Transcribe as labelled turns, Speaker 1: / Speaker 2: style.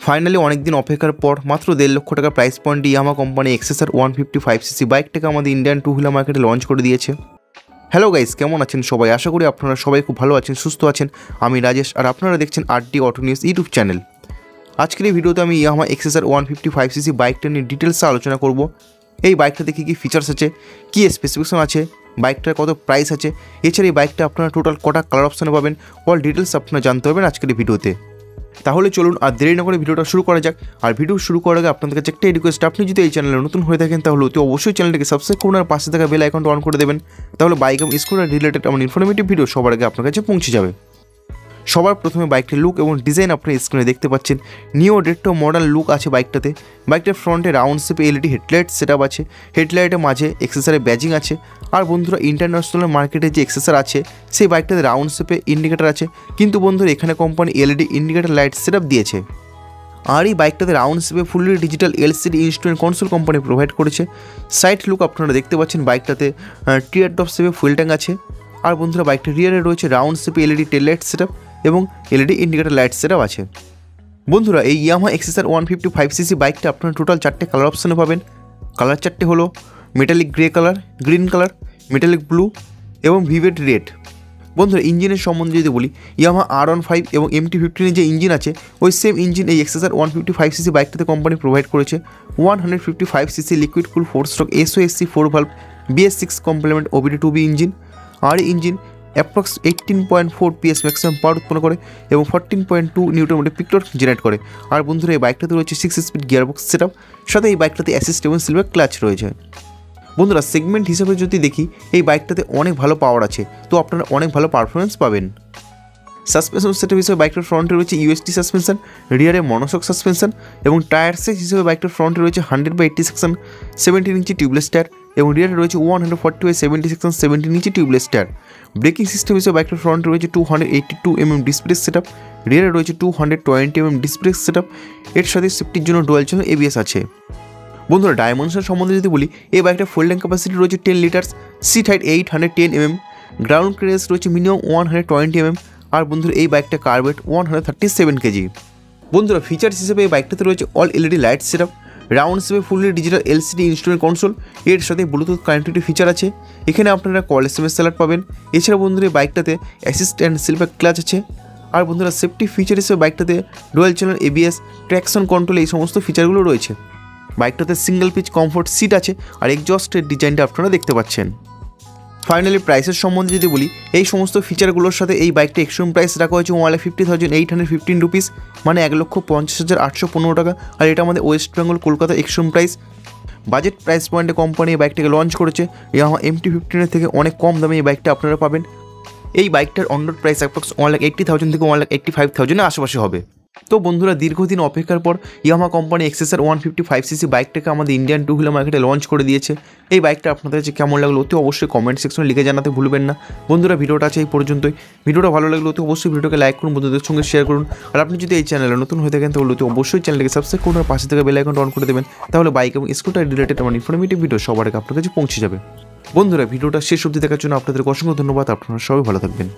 Speaker 1: Finally অনেক দিন অপেক্ষার পর মাত্র 1.5 লক্ষ টাকা প্রাইস পয়েন্টে ইয়ামাহা কোম্পানি এক্সএসআর 155cc বাইকটাকে আমাদের ইন্ডিয়ান টু হুইলার মার্কেটে লঞ্চ করে দিয়েছে। হ্যালো গাইস, কেমন আছেন সবাই? আশা করি আপনারা সবাই খুব ভালো আছেন, সুস্থ আছেন। আমি রাজেশ আর আপনারা দেখছেন RT auto news YouTube channel. আজকের এই ভিডিওতে আমি ইয়ামাহা এক্সএসআর 155cc বাইকটা নিয়ে ডিটেলসে আলোচনা করব। এই বাইকটাতে কী কী ফিচার্স আছে, কী স্পেসিফিকেশন আছে, বাইকটার কত প্রাইস আছে, এছাড়া এই বাইকটা আপনারা টোটাল কটা কালার অপশানে পাবেন, অল ডিটেলস আপনারা জানতে পারবেন আজকের এই ভিডিওতে। তাহলে চলুন আর দেরি না করে ভিডিওটা শুরু করা যাক। আর ভিডিও শুরু করার আগে আপনাদের কাছে একটা রিকোয়েস্ট, আপনি যদি এই চ্যানেলে নতুন হয়ে থাকেন তাহলে অতি অবশ্যই চ্যানেলটাকে সাবস্ক্রাইব করুন আর পাশে থাকা বেল আইকনটা অন করে দেবেন। তাহলে বাইক এবং স্কুটার রিলেটেড আমার ইনফরমেটিভ ভিডিও সবার আগে আপনার কাছে পৌঁছে যাবে। সবার প্রথমে বাইকটির লুক এবং ডিজাইন আপনার স্ক্রিনে দেখতে পাচ্ছেন। নিও রেট্রো মডার্ন লুক আছে বাইকটাতে। বাইকটার ফ্রন্টে রাউন্ড শেপে এলইডি হেডলাইট সেটআপ আছে। হেডলাইটের মাঝে এক্সেসরের ব্যাজিং আছে। আর বন্ধুরা, ইন্টারন্যাশনাল মার্কেটে যে এক্সেসর আছে সেই বাইকটাতে রাউন্ড শেপে ইন্ডিকেটার আছে, কিন্তু বন্ধুরা এখানে company LED indicator light setup দিয়েছে। আর এই বাইকটাতে রাউন্ড শেপে fully digital LCD instrument console company provide করেছে। সাইড লুক আপনারা দেখতে পাচ্ছেন, বাইকটাতে টিয়ার টপ শেপে ফুয়েল ট্যাঙ্ক আছে। আর বন্ধুরা, বাইকটির রিয়ারে রয়েছে রাউন্ড শেপে এলইডি টেল লাইট সেটআপ এবং এলইডি ইন্ডিকেটার লাইট সেটআপ আছে। বন্ধুরা, এই ইয়ামাহা এক্সএসআর 155cc বাইকটা আপনারা টোটাল 4টে কালার অপশানে পাবেন। কালার 4টে হলো metallic grey colour, green colour, metallic blue এবং ভিভেট রেড। বন্ধুরা, ইঞ্জিনের সম্বন্ধে যদি বলি, ইয়ামাহা R15 এবং MT-15 যে ইঞ্জিন আছে ওই সেম ইঞ্জিন এই এক্সএসআর 155cc বাইকটাতে কোম্পানি প্রোভাইড করেছে। 155cc লিকুইড কুল 4-স্ট্রোক SOSC 4 valve BS6 complement OBD2B engine. আর এই engine approx 18.4 PS maximum power উৎপন্ন করে এবং 14.2 newton metre peak torque generate করে। আর বন্ধুরা, এই বাইকটাতে রয়েছে 6 স্পিড গিয়ারবক্স সেটআপ, সাথে এই বাইকটাতে অ্যাসিস্ট এবং সিলভার ক্লাচ রয়েছে। বন্ধুরা, সেগমেন্ট হিসাবে যদি দেখি, এই বাইকটাতে অনেক ভালো পাওয়ার আছে, তো আপনারা অনেক ভালো পারফরমেন্স পাবেন। সাসপেনশন সেটআপ হিসেবে বাইকটার ফ্রন্টে রয়েছে UST সাসপেনশন, রিয়ারে মনোশক সাসপেনশন এবং টায়ার সাইজ হিসেবে বাইকটার ফ্রন্টে রয়েছে 100/80 সেকশন 17 ইঞ্চি টিউবলেস টায়ার এবং রিয়ারে রয়েছে 140/70 সেকশন 17 ইঞ্চি টিউবলেস টায়ার। ব্রেকিং সিস্টেম হিসেবে বাইকটার ফ্রন্টে রয়েছে 282 mm ডিস্ক ব্রেক সেটআপ, রিয়ারে রয়েছে 220 mm ডিস্ক ব্রেক সেটআপ। এর সাথে সেফটির জন্য ডুয়াল চ্যানেল ABS আছে। বন্ধুরা, ডাইমেনশন সম্বন্ধে যদি বলি, এই বাইকটার ফুয়েল ট্যাঙ্ক ক্যাপাসিটি রয়েছে 10 litres, seat height 810 mm, ground clearance রয়েছে মিনিমাম 120 mm। আর বন্ধুরা, এই বাইকটা কার ওয়েট 137 কেজি। বন্ধুরা, ফিচার্স হিসেবে এই বাইকটাতে রয়েছে all LED light setup, round শেপে fully digital LCD instrument console, এর সাথে ব্লুটুথ কানেক্টিভিটি ফিচার আছে। এখানে আপনারা কল SMS অ্যালার্ট পাবেন। এছাড়া বন্ধুরা, এই বাইকটাতে অ্যাসিস্ট অ্যান্ড সিলভার ক্লাচ আছে। আর বন্ধুরা, সেফটি ফিচার হিসেবে বাইকটাতে dual channel ABS, traction control এই সমস্ত ফিচারগুলো রয়েছে। বাইকটাতে সিঙ্গেল পিচ কমফোর্ট সিট আছে আর এক্সজস্টের ডিজাইনটা আপনারা দেখতে পাচ্ছেন। ফাইনালি প্রাইসের সম্বন্ধে যদি বলি, এই সমস্ত ফিচারগুলোর সাথে এই বাইকটা এক্সট্রিম প্রাইস রাখা হয়েছে 1,50,815 রুপিস, মানে 1,50,815 টাকা। আর এটা আমাদের west Bengal Kolkata extreme price. Budget price পয়েন্টে কোম্পানি এই বাইকটাকে লঞ্চ করেছে। ইয়ামাহা MT-15 থেকে অনেক কম দামে এই বাইকটা আপনারা পাবেন। এই বাইকটার অন রোড প্রাইস অ্যাপ্রক্স 1,80,000 থেকে 1,85,000 আশেপাশে হবে। তো বন্ধুরা, দীর্ঘদিন অপেক্ষার পর ইয়ামাহা কোম্পানি এক্সএসআর 155cc বাইকটাকে আমাদের ইন্ডিয়ান টু হুইলার মার্কেটে লঞ্চ করে দিয়েছে। এই বাইকটা আপনাদের কাছে কেমন লাগলো অতি অবশ্যই কমেন্ট সেকশনে লিখে জানাতে ভুলবেন না। বন্ধুরা, ভিডিওটা আছে এই পর্যন্তই। ভিডিওটা ভালো লাগলে অতি অবশ্যই ভিডিওকে লাইক করুন, বন্ধুদের সঙ্গে শেয়ার করুন। আর আপনি যদি এই চ্যানেলে নতুন হয়ে থাকেন তাহলে অতি অবশ্যই চ্যানেলকে সাবস্ক্রাইব করুন আর পাশে থেকে বেল আইকনটা অন করে দেবেন। তাহলে বাইক এবং স্কুটার রিলেটেড আমার ইনফরমেটিভ ভিডিও সবার আগে আপনার কাছে পৌঁছে যাবে। বন্ধুরা, ভিডিওটা শেষ অবধি দেখার জন্য আপনাদের অসংখ্য ধন্যবাদ। আপনারা সবাই ভালো থাকবেন।